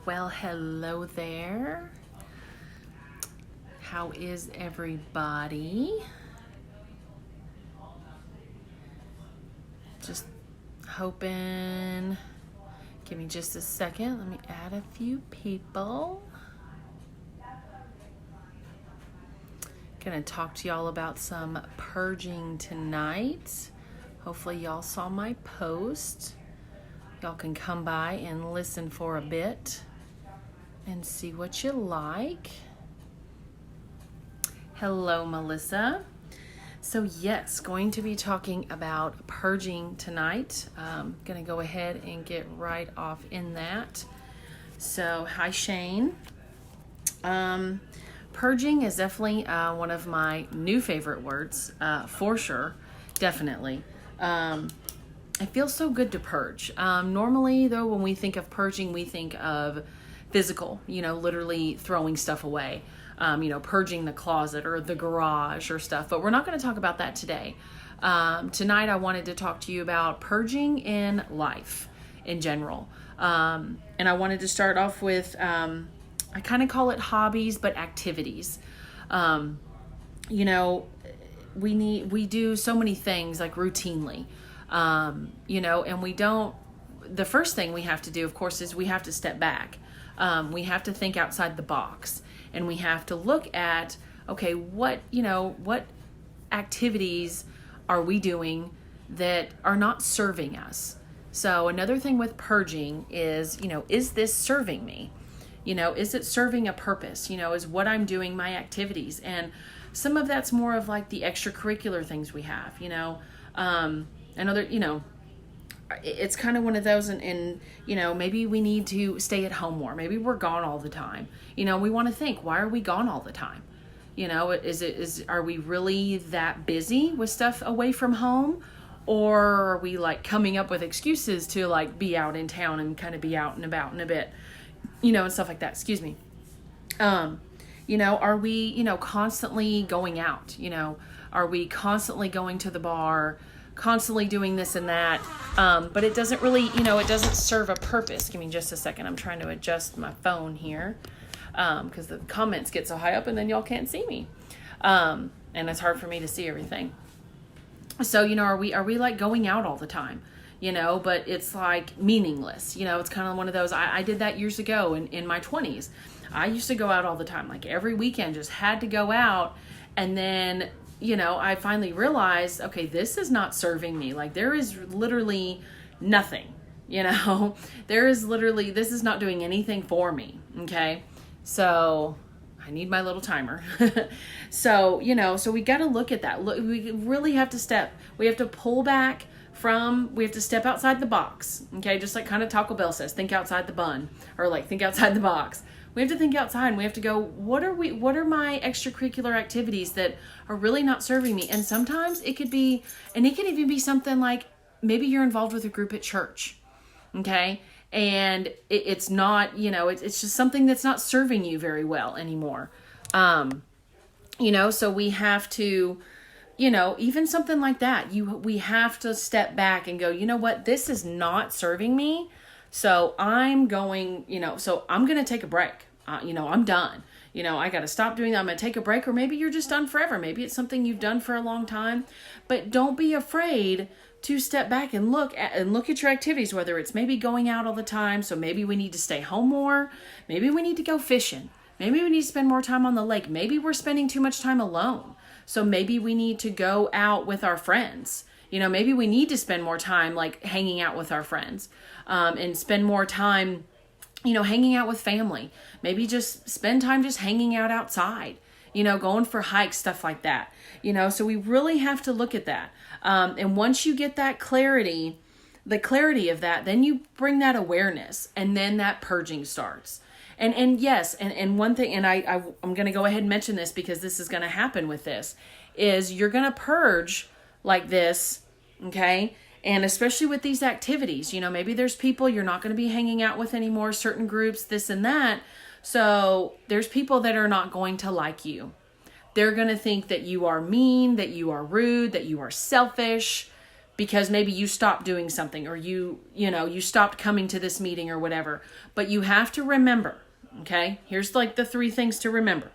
Well, hello there. How is everybody? Just hoping. Give me just a second. Let me add a few people. Gonna talk to y'all about some purging tonight. Hopefully y'all saw my post. Y'all can come by and listen for a bit and see what you like. Hello, Melissa. So yes, going to be talking about purging tonight. Gonna go ahead and get right off in that. So hi, Shane. Purging is definitely one of my new favorite words, for sure, definitely. It feels so good to purge. Normally, though, when we think of purging, we think of physical, literally throwing stuff away, purging the closet or the garage or stuff. But we're not going to talk about that today. Tonight, I wanted to talk to you about purging in life in general. And I wanted to start off with, I kind of call it hobbies, but activities. We do so many things like routinely. And the first thing we have to do, of course, is we have to step back. We have to think outside the box, and we have to look at, okay, what activities are we doing that are not serving us? So another thing with purging is, is this serving me? Is it serving a purpose? Is what I'm doing my activities? And some of that's more of like the extracurricular things we have, another, it's kind of one of those, and maybe we need to stay at home more. Maybe we're gone all the time. We want to think, why are we gone all the time? Are we really that busy with stuff away from home? Or are we like coming up with excuses to like be out in town and kind of be out and about in a bit, and stuff like that. Excuse me. Are we, constantly going out? Are we constantly going to the bar, constantly doing this and that? But it doesn't really, it doesn't serve a purpose. Give me just a second. I'm trying to adjust my phone here because the comments get so high up and then y'all can't see me. And it's hard for me to see everything. So, are we like going out all the time? But it's like meaningless. It's kind of one of those, I did that years ago in my 20s. I used to go out all the time, like every weekend, just had to go out. And then, I finally realized, okay, this is not serving me. Like there is literally nothing, this is not doing anything for me. Okay. So I need my little timer. So we got to look at that. We really have to we have to pull back we have to step outside the box. Okay. Just like kind of Taco Bell says, think outside the bun, or like think outside the box. We have to think outside, and we have to go, what are my extracurricular activities that are really not serving me? And sometimes it could even be something like maybe you're involved with a group at church. Okay. And it's not, it's just something that's not serving you very well anymore. So we have to, even something like that, we have to step back and go, you know what, this is not serving me. So I'm going, I'm going to take a break. I'm done. I got to stop doing that. I'm going to take a break, or maybe you're just done forever. Maybe it's something you've done for a long time, but don't be afraid to step back and look at your activities, whether it's maybe going out all the time. So maybe we need to stay home more. Maybe we need to go fishing. Maybe we need to spend more time on the lake. Maybe we're spending too much time alone. So maybe we need to go out with our friends. Maybe we need to spend more time like hanging out with our friends, and spend more time, hanging out with family. Maybe just spend time just hanging out outside, going for hikes, stuff like that. So we really have to look at that. And once you get that clarity, the clarity of that, then you bring that awareness, and then that purging starts. And yes, and one thing, and I'm going to go ahead and mention this because this is going to happen with this, is you're going to purge like this, okay? And especially with these activities, maybe there's people you're not going to be hanging out with anymore, certain groups, this and that. So there's people that are not going to like you. They're going to think that you are mean, that you are rude, that you are selfish, because maybe you stopped doing something, or you stopped coming to this meeting or whatever. But you have to remember, okay? Here's like the 3 things to remember.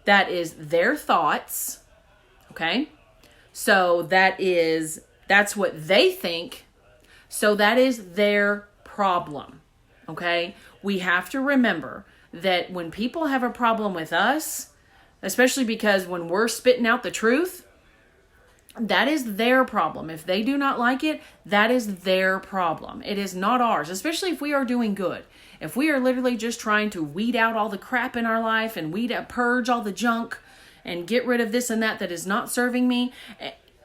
That is their thoughts, okay? So that's what they think. So that is their problem, okay? We have to remember that when people have a problem with us, especially because when we're spitting out the truth, that is their problem. If they do not like it, that is their problem. It is not ours, especially if we are doing good. If we are literally just trying to weed out all the crap in our life and purge all the junk and get rid of this and that is not serving me,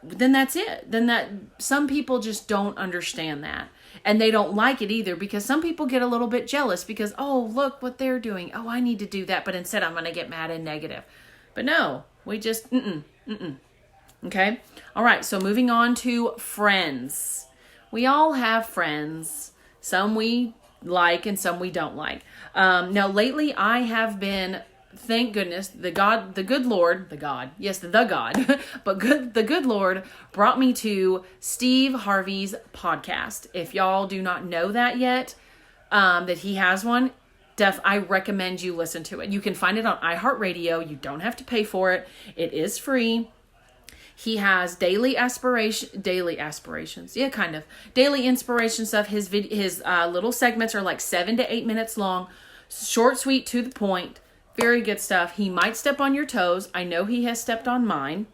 then that's it. Then some people just don't understand that. And they don't like it either, because some people get a little bit jealous because, oh, look what they're doing. Oh, I need to do that. But instead I'm going to get mad and negative. But no, we just, Okay. All right. So moving on to friends. We all have friends. Some we like and some we don't like. Now lately I have been, thank goodness, the God, but the good Lord brought me to Steve Harvey's podcast. If y'all do not know that yet, that he has one, I recommend you listen to it. You can find it on iHeartRadio. You don't have to pay for it. It is free. He has daily aspirations. Yeah, kind of. Daily inspiration stuff. His little segments are like 7 to 8 minutes long. Short, sweet, to the point. Very good stuff. He might step on your toes. I know he has stepped on mine.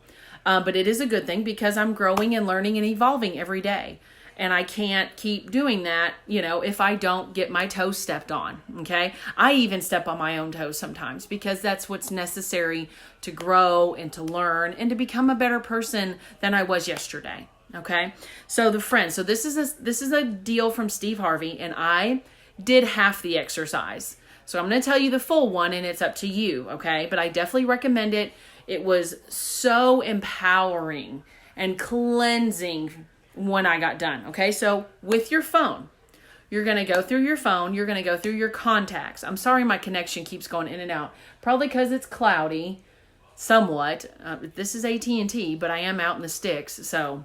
But it is a good thing, because I'm growing and learning and evolving every day. And I can't keep doing that, if I don't get my toes stepped on, okay? I even step on my own toes sometimes, because that's what's necessary to grow and to learn and to become a better person than I was yesterday, okay? So the friends. So this is a deal from Steve Harvey, and I did half the exercise. So I'm going to tell you the full one, and it's up to you, okay? But I definitely recommend it. It was so empowering and cleansing when I got done. Okay, so with your phone, you're going to go through your phone. You're going to go through your contacts. I'm sorry my connection keeps going in and out. Probably because it's cloudy, somewhat. This is AT&T, but I am out in the sticks, so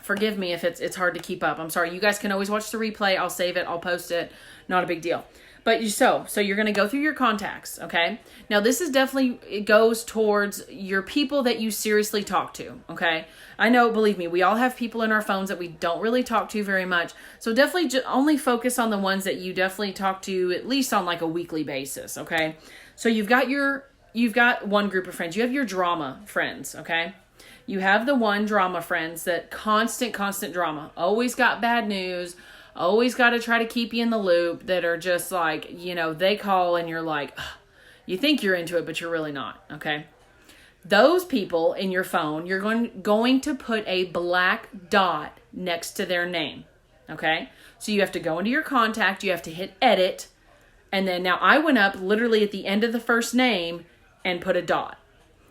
forgive me if it's hard to keep up. I'm sorry. You guys can always watch the replay. I'll save it. I'll post it. Not a big deal. But so you're going to go through your contacts, okay? Now, this is definitely, it goes towards your people that you seriously talk to, okay? I know, believe me, we all have people in our phones that we don't really talk to very much. So definitely only focus on the ones that you definitely talk to at least on like a weekly basis, okay? So you've got one group of friends. You have your drama friends, okay? You have the one drama friends that constant drama. Always got bad news. Always got to try to keep you in the loop, that are just like, they call and you're like, ugh, you think you're into it, but you're really not, okay? Those people in your phone, you're going to put a black dot next to their name, okay? So you have to go into your contact, you have to hit edit, and then now I went up literally at the end of the first name and put a dot.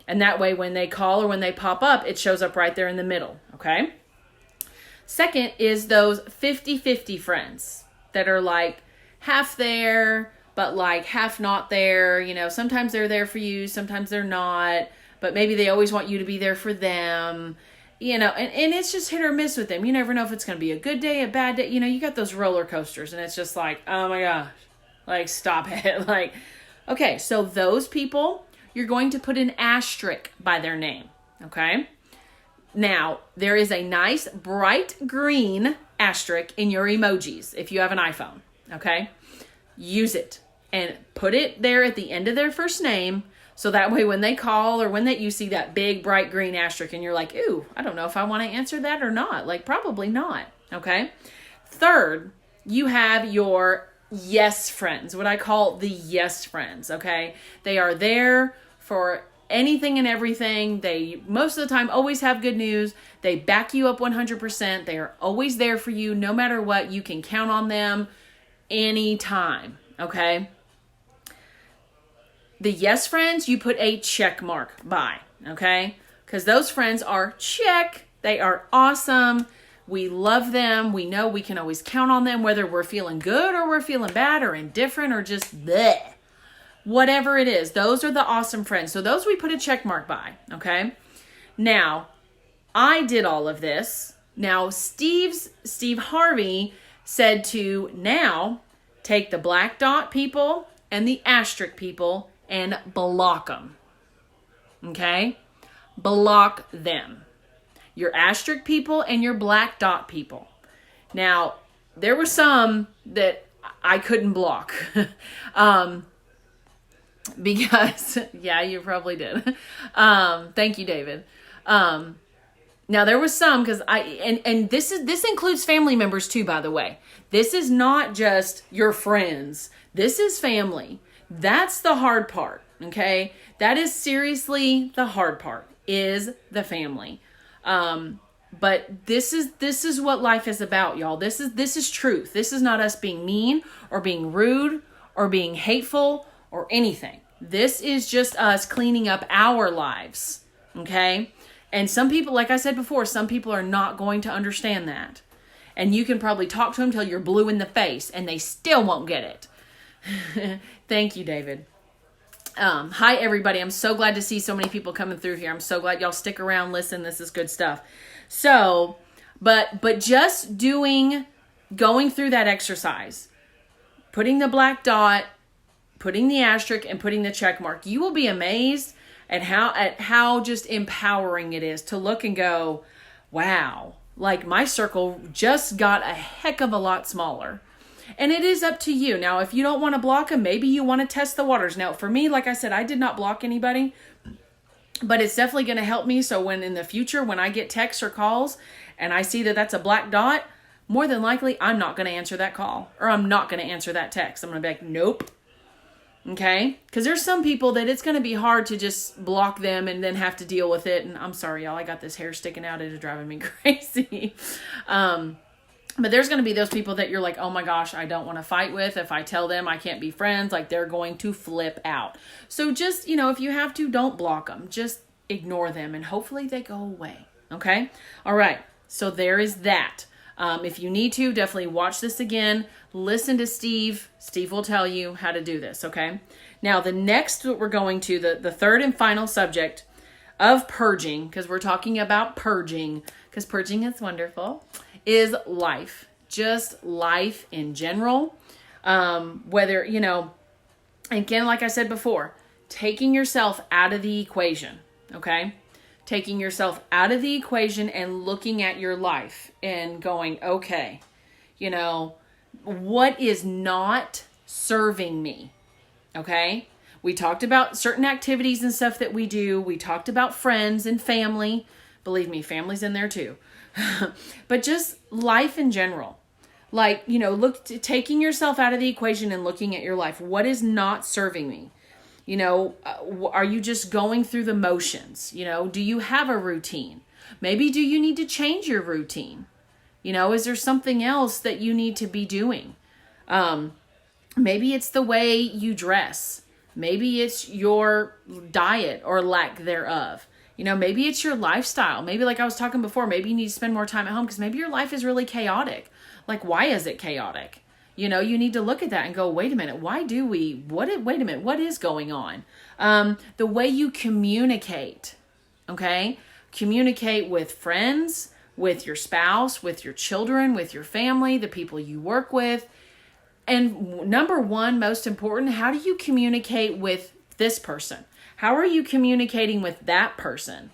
And that way when they call or when they pop up, it shows up right there in the middle, okay? Second is those 50-50 friends that are like half there, but like half not there. Sometimes they're there for you, sometimes they're not, but maybe they always want you to be there for them, and it's just hit or miss with them. You never know if it's going to be a good day, a bad day. You got those roller coasters, and it's just like, oh my gosh, like, stop it. Like, okay, so those people, you're going to put an asterisk by their name, okay? Now, there is a nice bright green asterisk in your emojis if you have an iPhone, okay? Use it and put it there at the end of their first name, so that way when they call or when you see that big bright green asterisk and you're like, ooh, I don't know if I want to answer that or not. Like, probably not, okay? Third, you have your yes friends, what I call the yes friends, okay? They are there for anything and everything. They, most of the time, always have good news. They back you up 100%. They are always there for you no matter what. You can count on them anytime, okay? The yes friends, you put a check mark by, okay? Because those friends are check. They are awesome. We love them. We know we can always count on them, whether we're feeling good or we're feeling bad or indifferent or just bleh. Whatever it is, those are the awesome friends. So those we put a check mark by, okay? Now, I did all of this, Now, Steve Harvey said to now take the black dot people and the asterisk people and block them. Okay? Block them. Your asterisk people and your black dot people. Now, there were some that I couldn't block. Because, yeah, you probably did. Thank you, David. Now there was some, because and this includes family members too, by the way. This is not just your friends. This is family. That's the hard part, okay? That is seriously the hard part, is the family. But this is what life is about, y'all. This is truth. This is not us being mean or being rude or being hateful or anything. This is just us cleaning up our lives, okay? And some people, like I said before, some people are not going to understand that. And you can probably talk to them till you're blue in the face and they still won't get it. Thank you, David. Hi, everybody. I'm so glad to see so many people coming through here. I'm so glad y'all stick around, listen. This is good stuff. So, but just going through that exercise, putting the black dot, putting the asterisk, and putting the check mark, you will be amazed at how just empowering it is to look and go, wow, like my circle just got a heck of a lot smaller. And it is up to you. Now, if you don't want to block them, maybe you want to test the waters. Now, for me, like I said, I did not block anybody, but it's definitely going to help me. So when in the future, when I get texts or calls and I see that that's a black dot, more than likely, I'm not going to answer that call, or I'm not going to answer that text. I'm going to be like, nope. Okay? Because there's some people that it's going to be hard to just block them and then have to deal with it. And I'm sorry, y'all, I got this hair sticking out. It is driving me crazy. But there's going to be those people that you're like, oh my gosh, I don't want to fight with. If I tell them I can't be friends, like they're going to flip out. So just, if you have to, don't block them. Just ignore them and hopefully they go away. Okay? All right. So there is that. If you need to, definitely watch this again. Listen to Steve. Steve will tell you how to do this, okay? Now, the next that we're going to, the third and final subject of purging, because we're talking about purging, because purging is wonderful, is life. Just life in general. Whether, again, like I said before, taking yourself out of the equation, okay? Taking yourself out of the equation and looking at your life and going, okay, what is not serving me? Okay? We talked about certain activities and stuff that we do. We talked about friends and family. Believe me, family's in there too. But just life in general. Like, taking yourself out of the equation and looking at your life. What is not serving me? Are you just going through the motions? Do you have a routine? Maybe do you need to change your routine? Is there something else that you need to be doing? Maybe it's the way you dress. Maybe it's your diet or lack thereof. Maybe it's your lifestyle. Maybe like I was talking before, maybe you need to spend more time at home because maybe your life is really chaotic. Like, why is it chaotic? You need to look at that and go, wait a minute, wait a minute, what is going on? The way you communicate, okay? Communicate with friends, with your spouse, with your children, with your family, the people you work with. And number one, most important, how do you communicate with this person? How are you communicating with that person?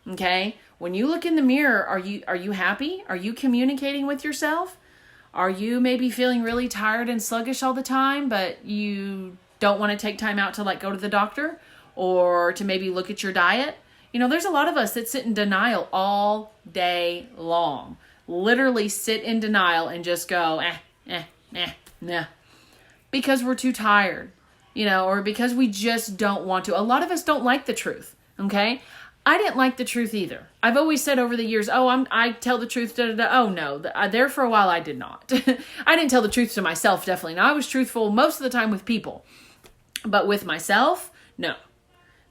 Okay? When you look in the mirror, are you happy? Are you communicating with yourself? Are you maybe feeling really tired and sluggish all the time, but you don't want to take time out to go to the doctor or to maybe look at your diet? There's a lot of us that sit in denial all day long. Literally sit in denial and just go, nah. Because we're too tired, or because we just don't want to. A lot of us don't like the truth, okay? I didn't like the truth either. I've always said over the years, I tell the truth, da-da-da. Oh, no. There for a while, I did not. I didn't tell the truth to myself, definitely. Now, I was truthful most of the time with people. But with myself, no.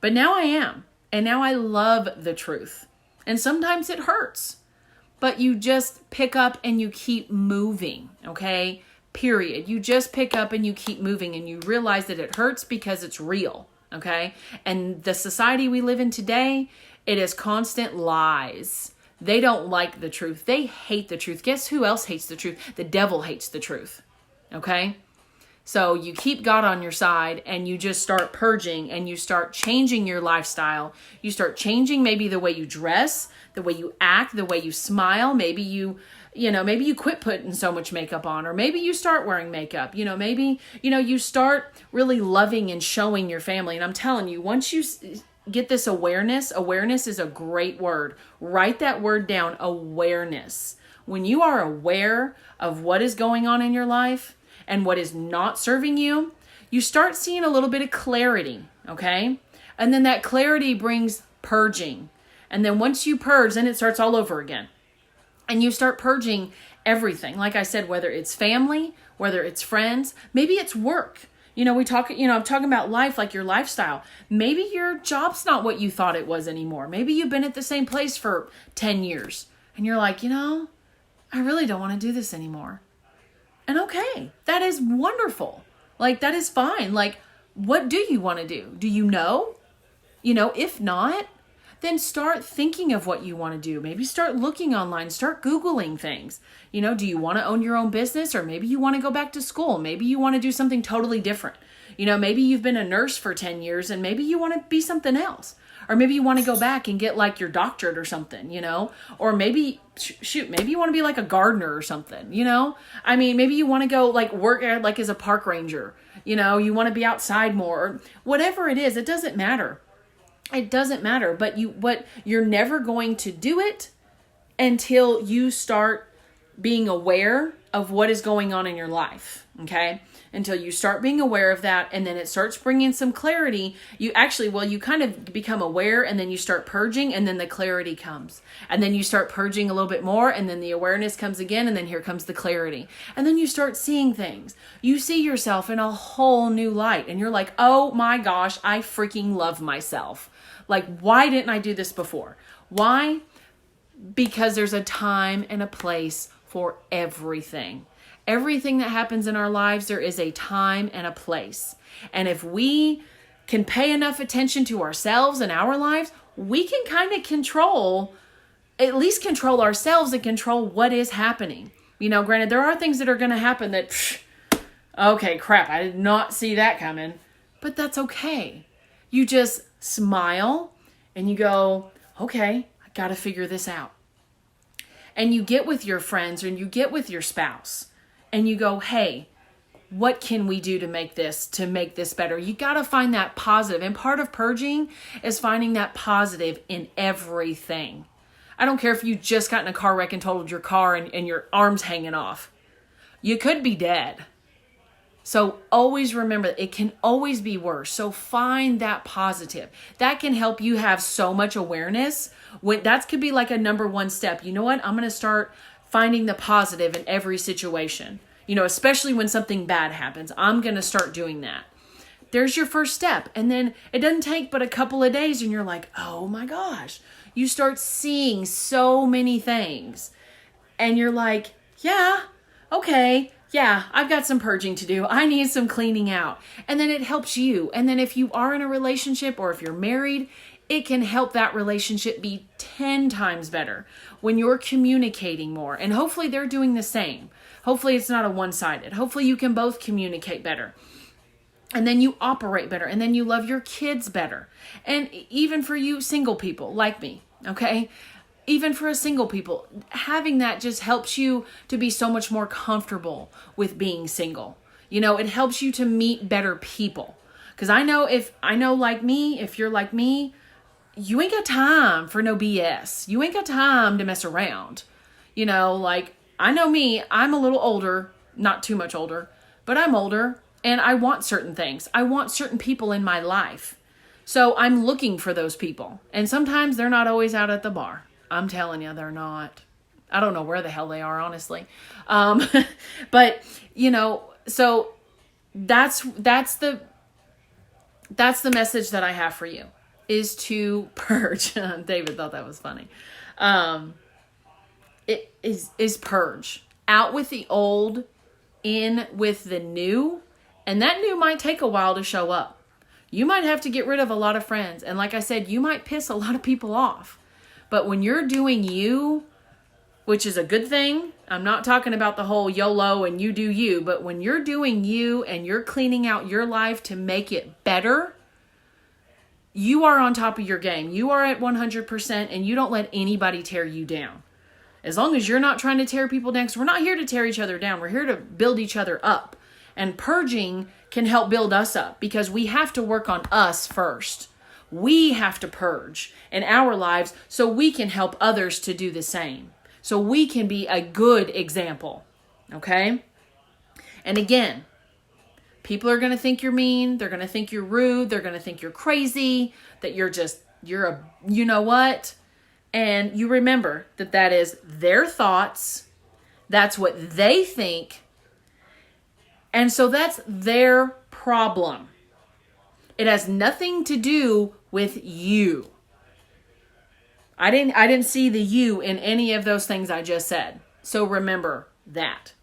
But now I am. And now I love the truth. And sometimes it hurts. But you just pick up and you keep moving, okay? Period. You just pick up and you keep moving. And you realize that it hurts because it's real, okay? And the society we live in today, it is constant lies. They don't like the truth. They hate the truth. Guess who else hates the truth? The devil hates the truth. Okay? So you keep God on your side and you just start purging and you start changing your lifestyle. You start changing maybe the way you dress, the way you act, the way you smile. Maybe maybe you quit putting so much makeup on, or maybe you start wearing makeup. Maybe, you start really loving and showing your family. And I'm telling you, once you get this awareness is a great word. Write that word down, awareness. When you are aware of what is going on in your life, and what is not serving you, you start seeing a little bit of clarity, okay? And then that clarity brings purging. And then once you purge, then it starts all over again. And you start purging everything. Like I said, whether it's family, whether it's friends, maybe it's work. I'm talking about life, like your lifestyle. Maybe your job's not what you thought it was anymore. Maybe you've been at the same place for 10 years. And you're like, I really don't want to do this anymore. And okay, that is wonderful. Like, that is fine. Like, what do you want to do? Do you know? If not, then start thinking of what you want to do. Maybe start looking online, start Googling things. Do you want to own your own business, or maybe you want to go back to school? Maybe you want to do something totally different. Maybe you've been a nurse for 10 years and maybe you want to be something else. Or maybe you want to go back and get like your doctorate or something, or maybe, maybe you want to be like a gardener or something, maybe you want to go like work like as a park ranger, you want to be outside more, or whatever it is. It doesn't matter. It doesn't matter, but you're never going to do it until you start being aware of what is going on in your life. Okay. Until you start being aware of that, and then it starts bringing some clarity. You kind of become aware, and then you start purging, and then the clarity comes. And then you start purging a little bit more, and then the awareness comes again, and then here comes the clarity. And then you start seeing things. You see yourself in a whole new light, and you're like, oh my gosh, I freaking love myself. Like, why didn't I do this before? Why? Because there's a time and a place for everything. Everything that happens in our lives, there is a time and a place. And if we can pay enough attention to ourselves and our lives, we can kind of at least control ourselves and control what is happening. Granted, there are things that are going to happen that, okay, crap, I did not see that coming. But that's okay. You just smile and you go, okay, I got to figure this out. And you get with your friends and you get with your spouse. And you go, hey, what can we do to make this better? You got to find that positive. And part of purging is finding that positive in everything. I don't care if you just got in a car wreck and totaled your car and your arm's hanging off. You could be dead. So always remember, it can always be worse. So find that positive. That can help you have so much awareness. That could be like a number one step. You know what? I'm going to start finding the positive in every situation, especially when something bad happens. I'm going to start doing that. There's your first step. And then it doesn't take but a couple of days and you're like, oh my gosh, you start seeing so many things and you're like, yeah, okay. Yeah, I've got some purging to do. I need some cleaning out. And then it helps you. And then if you are in a relationship or if you're married, it can help that relationship be 10 times better when you're communicating more. And hopefully they're doing the same. Hopefully it's not a one-sided. Hopefully you can both communicate better. And then you operate better. And then you love your kids better. And even for you single people like me, okay? Even for a single people, having that just helps you to be so much more comfortable with being single. It helps you to meet better people. Because I know if you're like me, you ain't got time for no BS. You ain't got time to mess around. I know me, I'm a little older, not too much older, but I'm older and I want certain things. I want certain people in my life. So I'm looking for those people. And sometimes they're not always out at the bar. I'm telling you, they're not. I don't know where the hell they are, honestly. But, so that's the message that I have for you, is to purge. David thought that was funny. It is purge. Out with the old, in with the new. And that new might take a while to show up. You might have to get rid of a lot of friends. And like I said, you might piss a lot of people off. But when you're doing you, which is a good thing, I'm not talking about the whole YOLO and you do you, but when you're doing you and you're cleaning out your life to make it better, you are on top of your game. You are at 100% and you don't let anybody tear you down. As long as you're not trying to tear people down, because we're not here to tear each other down. We're here to build each other up. And purging can help build us up because we have to work on us first. We have to purge in our lives so we can help others to do the same. So we can be a good example. Okay? And again, people are going to think you're mean. They're going to think you're rude. They're going to think you're crazy, that you're a, you know what? And you remember that is their thoughts. That's what they think. And so that's their problem. It has nothing to do with you. I didn't see the you in any of those things I just said. So remember that.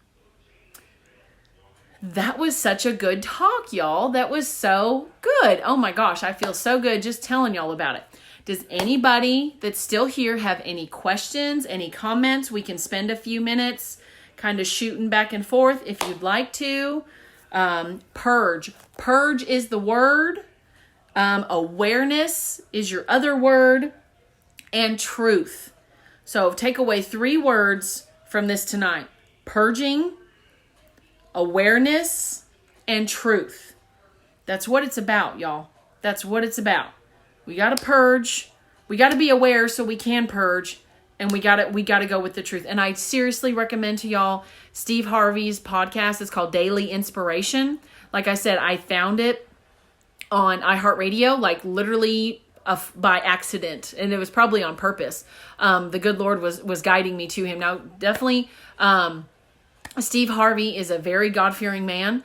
That was such a good talk, y'all. That was so good. Oh my gosh, I feel so good just telling y'all about it. Does anybody that's still here have any questions, any comments? We can spend a few minutes kind of shooting back and forth if you'd like to. Purge. Purge is the word. Awareness is your other word. And truth. So take away 3 words from this tonight. Purging, awareness, and truth. That's what it's about, y'all. That's what it's about. We got to purge. We got to be aware so we can purge. And we got to go with the truth. And I seriously recommend to y'all Steve Harvey's podcast. It's called Daily Inspiration. Like I said, I found it on iHeartRadio, like literally by accident, and it was probably on purpose. The good Lord was guiding me to him. Now, definitely, Steve Harvey is a very God-fearing man.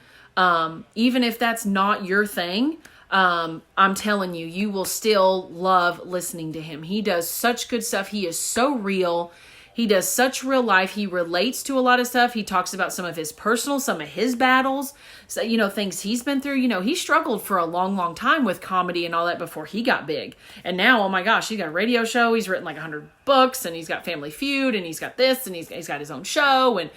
Even if that's not your thing, I'm telling you, you will still love listening to him. He does such good stuff. He is so real. He does such real life. He relates to a lot of stuff. He talks about some of his some of his battles, so, things he's been through. He struggled for a long, long time with comedy and all that before he got big. And now, oh my gosh, he's got a radio show. He's written like 100 books, and he's got Family Feud, and he's got this, and he's got his own show. And,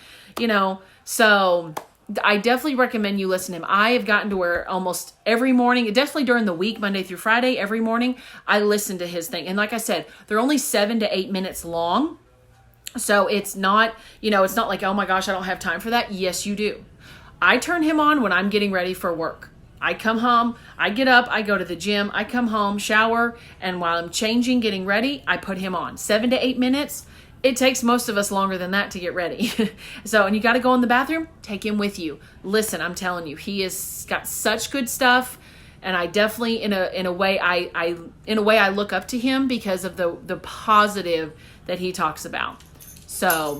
so I definitely recommend you listen to him. I have gotten to where almost every morning, definitely during the week, Monday through Friday, every morning, I listen to his thing. And like I said, they're only 7 to 8 minutes long. So it's not, it's not like, oh my gosh, I don't have time for that. Yes, you do. I turn him on when I'm getting ready for work. I come home, I get up, I go to the gym, I come home, shower, and while I'm changing, getting ready, I put him on. 7 to 8 minutes. It takes most of us longer than that to get ready. And you got to go in the bathroom, take him with you. Listen, I'm telling you, he has got such good stuff. And I definitely, in a way, I look up to him because of the positive that he talks about. So,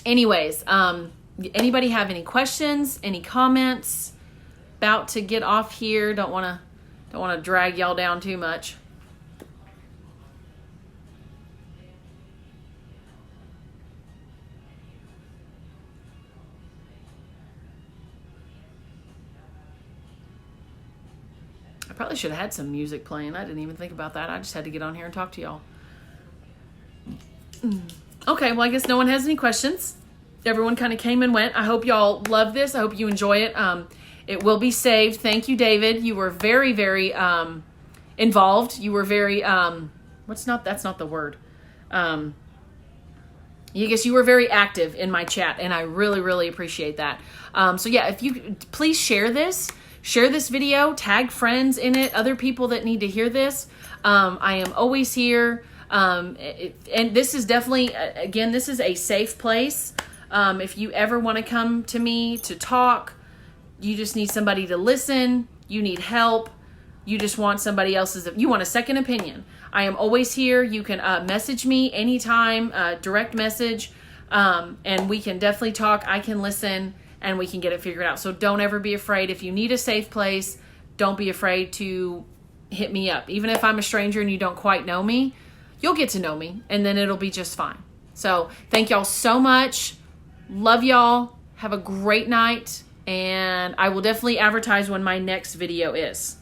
anyways, anybody have any questions, any comments? About to get off here. Don't want to drag y'all down too much. I probably should have had some music playing. I didn't even think about that. I just had to get on here and talk to y'all. Okay, well, I guess no one has any questions. Everyone kind of came and went. I hope y'all love this. I hope you enjoy it. It will be saved. Thank you, David. You were very, very involved. You were very, that's not the word. I guess you were very active in my chat, and I really, really appreciate that. So yeah, if you please share this video, tag friends in it, other people that need to hear this. I am always here. And this is definitely, again, this is a safe place. If you ever want to come to me to talk, you just need somebody to listen, you need help, you just want you want a second opinion. I am always here. You can message me anytime, direct message, and we can definitely talk. I can listen, and we can get it figured out. So don't ever be afraid. If you need a safe place, don't be afraid to hit me up. Even if I'm a stranger and you don't quite know me, you'll get to know me, and then it'll be just fine. So thank y'all so much. Love y'all. Have a great night. And I will definitely advertise when my next video is.